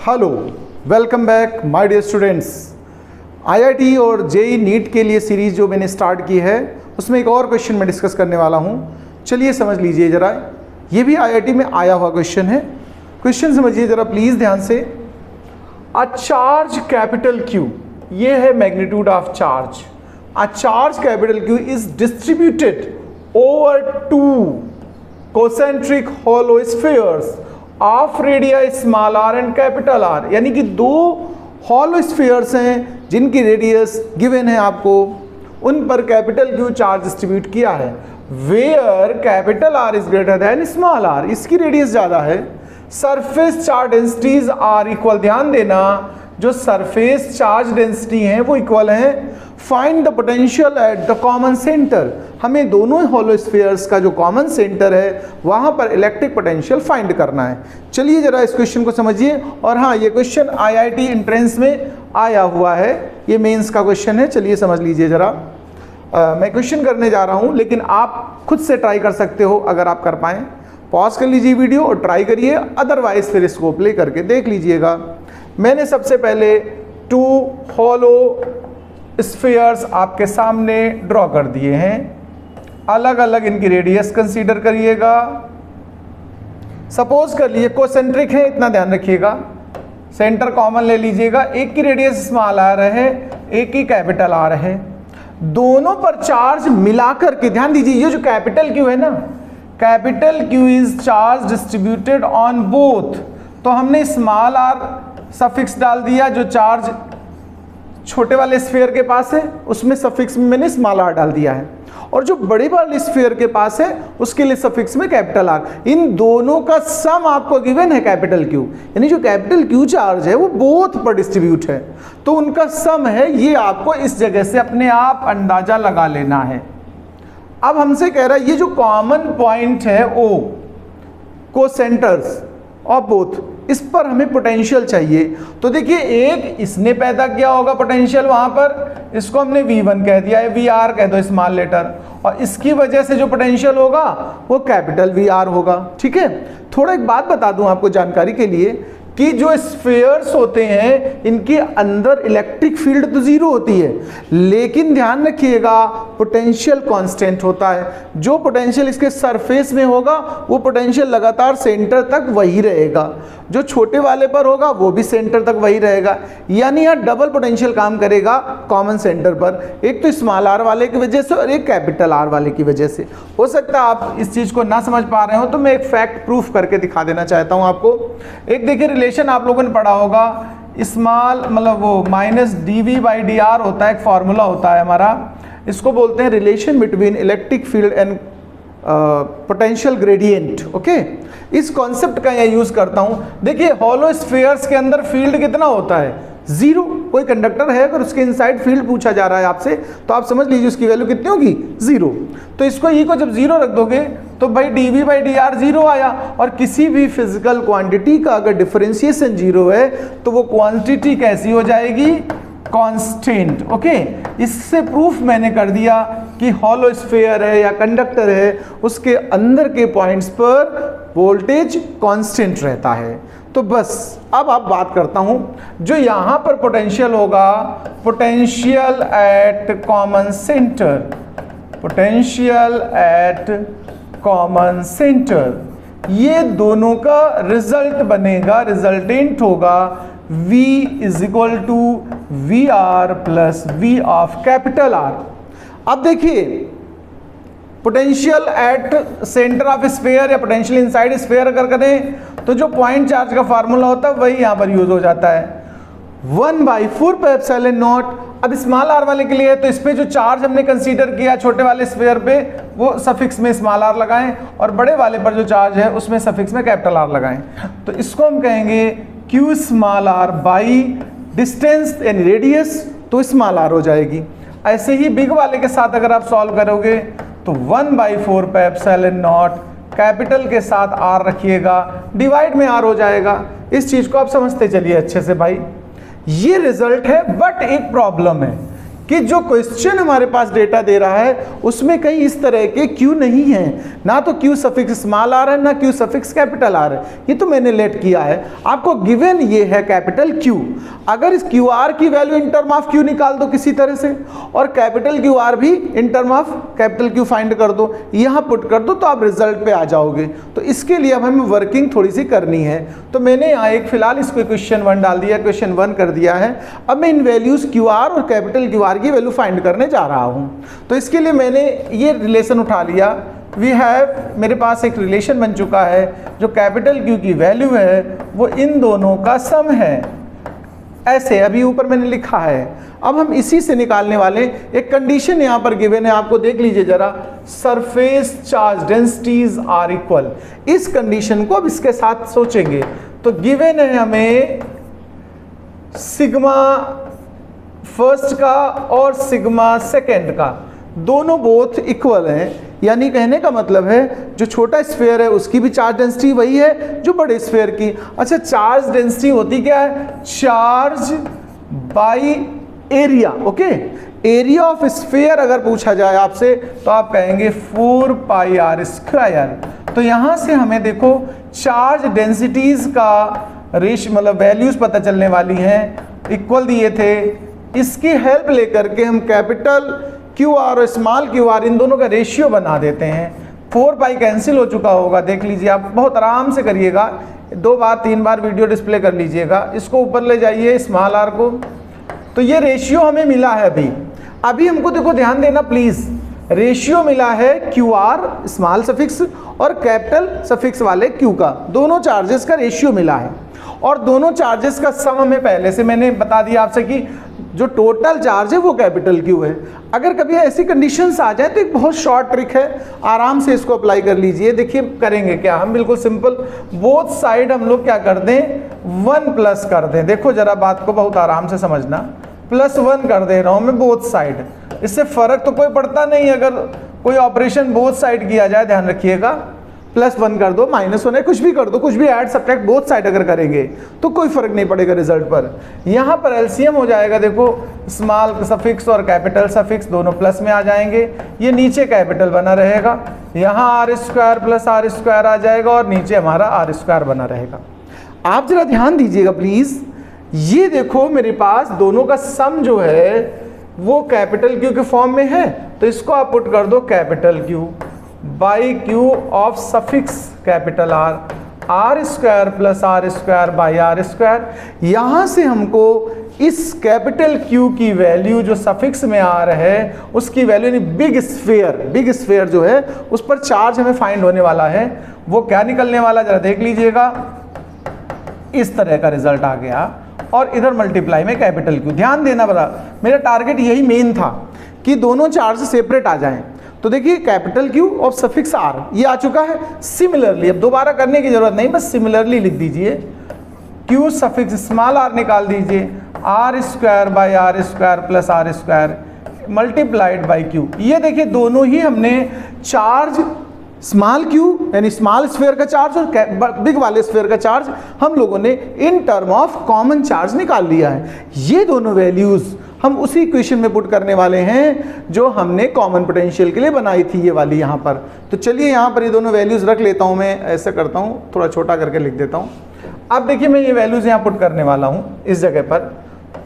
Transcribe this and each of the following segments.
Hello, welcome back my dear students. IIT और JEE NEET के लिए सीरीज़ जो मैंने स्टार्ट की है उसमें एक और क्वेश्चन मैं डिस्कस करने वाला हूँ। चलिए समझ लीजिए ज़रा, ये भी आईआईटी में आया हुआ क्वेश्चन है। क्वेश्चन समझिए ज़रा प्लीज़ ध्यान से। अ चार्ज कैपिटल क्यू, ये है magnitude of charge. A charge capital Q is distributed over two concentric hollow spheres of radii small r and capital R, यानी कि दो hollow spheres हैं जिनकी रेडियस गिवन है आपको, उन पर कैपिटल क्यू चार्ज डिस्ट्रीब्यूट किया है। Where capital R is greater than small r, इसकी रेडियस ज़्यादा है। Surface charge densities are equal, ध्यान देना जो सरफेस चार्ज डेंसिटी हैं वो इक्वल हैं। Find the potential at the common centre, हमें दोनों होलो स्फीयर्स का जो कॉमन सेंटर है वहां पर इलेक्ट्रिक पोटेंशियल फाइंड करना है। चलिए जरा इस क्वेश्चन को समझिए। और हाँ, ये क्वेश्चन आईआईटी एंट्रेंस में आया हुआ है, ये मेंस का क्वेश्चन है। चलिए समझ लीजिए जरा। मैं क्वेश्चन करने जा रहा हूँ, लेकिन आप खुद से ट्राई कर सकते हो अगर आप कर पाएँ। पॉज कर लीजिए वीडियो और ट्राई करिए, अदरवाइज फिर इसको प्ले करके देख लीजिएगा। मैंने सबसे पहले टू होलो स्फीयर्स आपके सामने ड्रॉ कर दिए हैं, अलग अलग इनकी रेडियस कंसीडर करिएगा। सपोज कर लिए कोसेंट्रिक है, इतना ध्यान रखिएगा। सेंटर कॉमन ले लीजिएगा, एक की रेडियस स्मॉल आर है, एक की कैपिटल आर है। दोनों पर चार्ज मिलाकर के ध्यान दीजिए, ये जो कैपिटल क्यू है ना, capital Q is charge distributed on both, तो हमने स्मॉल आर सफिक्स डाल दिया। जो चार्ज छोटे वाले स्फीयर के पास है उसमें सफिक्स में मैंने स्मॉल आर डाल दिया है, और जो बड़े वाले स्फीयर के पास है उसके लिए सफिक्स में कैपिटल आर। इन दोनों का सम आपको गिवन है कैपिटल क्यू, यानी जो कैपिटल क्यू चार्ज है वो बोथ पर डिस्ट्रीब्यूट है, तो उनका सम है। ये आपको इस जगह से अपने आप अंदाजा लगा लेना है। अब हमसे कह रहा है ये जो कॉमन पॉइंट है ओ को सेंटर्स और बोथ, इस पर हमें पोटेंशियल चाहिए। तो देखिए, एक इसने पैदा किया होगा पोटेंशियल वहां पर, इसको हमने V1 कह दिया है, VR कह दो स्मॉल लेटर, और इसकी वजह से जो पोटेंशियल होगा वो कैपिटल VR होगा। ठीक है, थोड़ा एक बात बता दूं आपको जानकारी के लिए कि जो स्फीयर्स होते हैं इनके अंदर इलेक्ट्रिक फील्ड तो जीरो होती है, लेकिन ध्यान रखिएगा पोटेंशियल कांस्टेंट होता है। जो पोटेंशियल इसके सरफेस में होगा वो पोटेंशियल लगातार सेंटर तक वही रहेगा, जो छोटे वाले पर होगा वो भी सेंटर तक वही रहेगा। यानी यहाँ डबल पोटेंशियल काम करेगा कॉमन सेंटर पर, एक तो स्मॉल आर वाले की वजह से और एक कैपिटल आर वाले की वजह से। हो सकता है आप इस चीज़ को ना समझ पा रहे हो, तो मैं एक फैक्ट प्रूफ करके दिखा देना चाहता हूँ आपको। एक देखिए, रिलेशन आप लोगों ने पढ़ा होगा, स्मॉल मतलब वो माइनस dV/dr होता है, एक फॉर्मूला होता है हमारा, इसको बोलते हैं relation between electric field and potential gradient. Okay, इस कॉन्सेप्ट का मैं यूज करता हूं। देखिए, होलो स्फीयर्स के अंदर फील्ड कितना होता है? जीरो। कोई कंडक्टर है, अगर उसके इनसाइड फील्ड पूछा जा रहा है आपसे, तो आप समझ लीजिए उसकी वैल्यू कितनी होगी? जीरो। तो इसको ई को जब जीरो रख दोगे तो भाई dV/dr जीरो आया, और किसी भी फिजिकल क्वांटिटी का अगर डिफरेंशिएशन जीरो है तो वो क्वांटिटी कैसी हो जाएगी? कांस्टेंट। ओके, इससे प्रूफ मैंने कर दिया कि होलो स्फीयर है या कंडक्टर है, उसके अंदर के पॉइंट्स पर वोल्टेज कांस्टेंट रहता है। तो बस अब आप बात करता हूं, जो यहां पर पोटेंशियल होगा, potential at common centre, potential at common centre, ये दोनों का रिजल्ट बनेगा, रिजल्टेंट होगा V is equal to VR plus V of capital R। अब देखिए, potential at centre of sphere या पोटेंशियल इनसाइड स्फीयर अगर करें तो जो पॉइंट चार्ज का फार्मूला होता है वही यहाँ पर यूज हो जाता है, 1/4πε0। अब स्मॉल आर वाले के लिए तो इस पे जो चार्ज हमने कंसीडर किया छोटे वाले स्फीयर पे, वो सफिक्स में स्मॉल आर लगाएं, और बड़े वाले पर जो चार्ज है उसमें सफिक्स में कैपिटल आर लगाएं। तो इसको हम कहेंगे Q small R by distance यानी रेडियस, तो स्मॉल आर हो जाएगी। ऐसे ही बिग वाले के साथ अगर आप सॉल्व करोगे तो 1/4πε0 कैपिटल के साथ आर रखिएगा, डिवाइड में आर हो जाएगा। इस चीज को आप समझते चलिए अच्छे से भाई। ये रिजल्ट है, बट एक प्रॉब्लम है कि जो क्वेश्चन हमारे पास डेटा दे रहा है उसमें कहीं इस तरह के क्यू नहीं है, ना तो क्यू सफिक्स स्मॉल आर है ना क्यू सफिक्स कैपिटल आर है, ये तो मैंने लेट किया है। आपको गिवन ये है कैपिटल क्यू, अगर इस क्यू आर की value in term of Q निकाल दो किसी तरह से, और कैपिटल क्यू आर भी इन term of capital Q find कर दो, यहाँ पुट कर दो, तो आप रिजल्ट पे आ जाओगे। तो इसके लिए अब हमें वर्किंग थोड़ी सी करनी है। तो मैंने यहाँ एक फिलहाल इसको क्वेश्चन 1 डाल दिया, क्वेश्चन 1 कर दिया है। अब मैं इन वैल्यूज क्यू आर और कैपिटल क्यू आर की वैल्यू फाइंड करने जा रहा हूँ। तो इसके लिए मैंने ये रिलेशन उठा लिया, वी हैव, मेरे पास एक रिलेशन बन चुका है, जो कैपिटल क्यू की वैल्यू है वो इन दोनों का सम है, ऐसे अभी ऊपर मैंने लिखा है। अब हम इसी से निकालने वाले एक कंडीशन यहाँ पर गिवन है, आपको देख लीजिए जरा, surface charge densities are equal. इस कंडीशन को अब इसके साथ सोचेंगे तो गिवन है हमें सिग्मा फर्स्ट का और सिग्मा सेकेंड का, दोनों बोथ इक्वल हैं, यानी कहने का मतलब है जो छोटा स्फीयर है उसकी भी चार्ज डेंसिटी वही है जो बड़े स्फीयर की। अच्छा, चार्ज डेंसिटी होती क्या है? Charge by area. Okay, area of sphere अगर पूछा जाए आपसे तो आप कहेंगे 4 पाई आर स्क्वायर। तो यहां से हमें देखो चार्ज डेंसिटीज का रेशियो मतलब वैल्यूज पता चलने वाली हैं, इक्वल दिए थे। इसकी हेल्प लेकर के हम कैपिटल क्यू आर और स्मॉल क्यू आर इन दोनों का रेशियो बना देते हैं। 4 पाई कैंसिल हो चुका होगा, देख लीजिए, आप बहुत आराम से करिएगा, 2 बार 3 बार वीडियो डिस्प्ले कर लीजिएगा। इसको ऊपर ले जाइए स्मॉल आर को, तो ये रेशियो हमें मिला है। अभी हमको देखो ध्यान देना प्लीज, रेशियो मिला है क्यू आर स्मॉल सफिक्स और कैपिटल सफिक्स वाले क्यू का, दोनों चार्जेस का रेशियो मिला है, और दोनों चार्जेस का सम हमें पहले से मैंने बता दिया आपसे कि जो टोटल चार्ज है वो कैपिटल क्यू है। अगर कभी ऐसी कंडीशंस आ जाए तो एक बहुत शॉर्ट ट्रिक है, आराम से इसको अप्लाई कर लीजिए। देखिए करेंगे क्या हम, बिल्कुल सिंपल, बोथ साइड हम लोग क्या कर दें 1 प्लस कर दें। देखो जरा बात को बहुत आराम से समझना, +1 कर दे रहा हूं मैं बोथ साइड, इससे फर्क तो कोई पड़ता नहीं अगर कोई ऑपरेशन बोथ साइड किया जाए, ध्यान रखिएगा। +1 कर दो, -1 है, कुछ भी कर दो, कुछ भी ऐड सब्ट्रैक्ट बोथ साइड अगर करेंगे तो कोई फर्क नहीं पड़ेगा रिजल्ट पर। यहाँ पर एलसीएम हो जाएगा, देखो स्मॉल सफिक्स और कैपिटल सफिक्स दोनों प्लस में आ जाएंगे, ये नीचे कैपिटल बना रहेगा, यहाँ R square plus R square आ जाएगा और नीचे हमारा आर स्क्वायर बना रहेगा। आप जरा ध्यान दीजिएगा प्लीज, ये देखो मेरे पास दोनों का सम जो है वो कैपिटल क्यू के फॉर्म में है, तो इसको आप पुट कर दो capital Q by Q of suffix capital R, R square plus R square by R square. यहां से हमको इस कैपिटल क्यू की वैल्यू जो सफिक्स में आर है उसकी वैल्यू यानी बिग स्फीयर जो है उस पर चार्ज हमें फाइंड होने वाला है, वो क्या निकलने वाला जरा देख लीजिएगा, इस तरह का रिजल्ट आ गया, और इधर मल्टीप्लाई में कैपिटल क्यू। ध्यान देना बड़ा, मेरा टारगेट यही मेन था कि दोनों चार्ज सेपरेट आ जाएं। तो देखिए कैपिटल क्यू और सफिक्स आर ये आ चुका है। सिमिलरली, अब दोबारा करने की जरूरत नहीं, बस सिमिलरली लिख दीजिए, क्यू सफिक्स स्मॉल आर निकाल दीजिए, R square by R square plus R square multiplied by Q. ये देखिए दोनों ही हमने चार्ज स्मॉल क्यू यानी स्मॉल स्फीयर का चार्ज और बिग वाले स्फीयर का चार्ज हम लोगों ने in term of common charge निकाल लिया है। ये दोनों वैल्यूज हम उसी इक्वेशन में पुट करने वाले हैं जो हमने कॉमन पोटेंशियल के लिए बनाई थी, ये वाली यहाँ पर। तो चलिए यहाँ पर ये दोनों वैल्यूज रख लेता हूँ, मैं ऐसा करता हूँ, थोड़ा छोटा करके लिख देता हूँ। अब देखिए मैं ये वैल्यूज यहाँ पुट करने वाला हूँ इस जगह पर,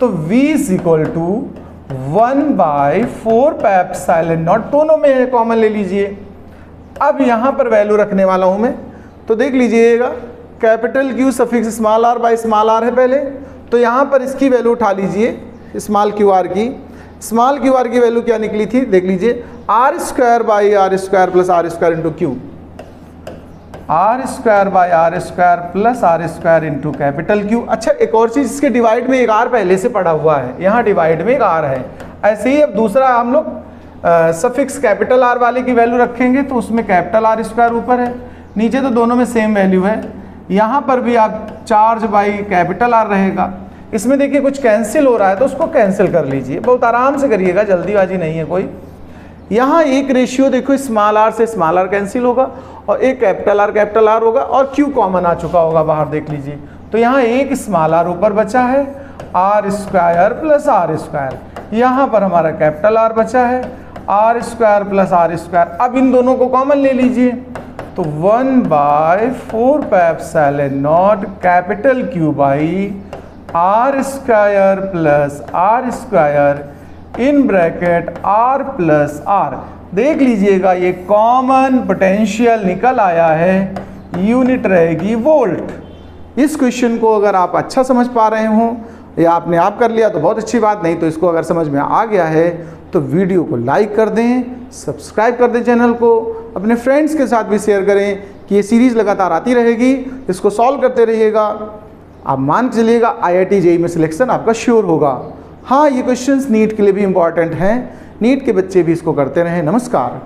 तो v इज इक्वल टू 1/4 πε0, दोनों में है, कॉमन ले लीजिए। अब यहाँ पर वैल्यू रखने वाला हूँ मैं, तो देख लीजिएगा capital Q suffix small R by small R है पहले, तो यहाँ पर इसकी वैल्यू उठा लीजिए स्मॉल क्यू आर की। स्मॉल क्यू आर की वैल्यू क्या निकली थी देख लीजिए, R square by R square plus R square into Q, R square by R square plus R square into capital Q. अच्छा एक और चीज़, इसके डिवाइड में एक आर पहले से पड़ा हुआ है, यहाँ डिवाइड में एक आर है। ऐसे ही अब दूसरा हम लोग सफिक्स कैपिटल आर वाले की वैल्यू रखेंगे तो उसमें कैपिटल आर स्क्वायर ऊपर है, नीचे तो दोनों में सेम वैल्यू है। यहाँ पर भी आप चार्ज बाई कैपिटल आर रहेगा। इसमें देखिए कुछ कैंसिल हो रहा है तो उसको कैंसिल कर लीजिए, बहुत आराम से करिएगा, जल्दीबाजी नहीं है कोई। यहाँ एक रेशियो देखो स्मॉल आर से स्मॉल आर कैंसिल होगा और एक कैपिटल आर होगा और क्यू कॉमन आ चुका होगा बाहर, देख लीजिए। तो यहाँ एक स्मॉल आर ऊपर बचा है, R square plus R square. यहाँ पर हमारा कैपिटल आर बचा है, R square plus R square. अब इन दोनों को कॉमन ले लीजिए, तो 1/4πε0 capital Q by R square plus R square in bracket R plus R. देख लीजिएगा ये कॉमन पोटेंशियल निकल आया है, यूनिट रहेगी वोल्ट। इस क्वेश्चन को अगर आप अच्छा समझ पा रहे हो या आपने आप कर लिया तो बहुत अच्छी बात, नहीं तो इसको अगर समझ में आ गया है तो वीडियो को लाइक कर दें, सब्सक्राइब कर दें चैनल को, अपने फ्रेंड्स के साथ भी शेयर करें कि ये सीरीज़ लगातार आती रहेगी, इसको सॉल्व करते रहिएगा। आप मान के चलिएगा IIT JEE में सिलेक्शन आपका श्योर होगा। हाँ, ये क्वेश्चंस नीट के लिए भी इम्पॉर्टेंट हैं, नीट के बच्चे भी इसको करते रहें। नमस्कार।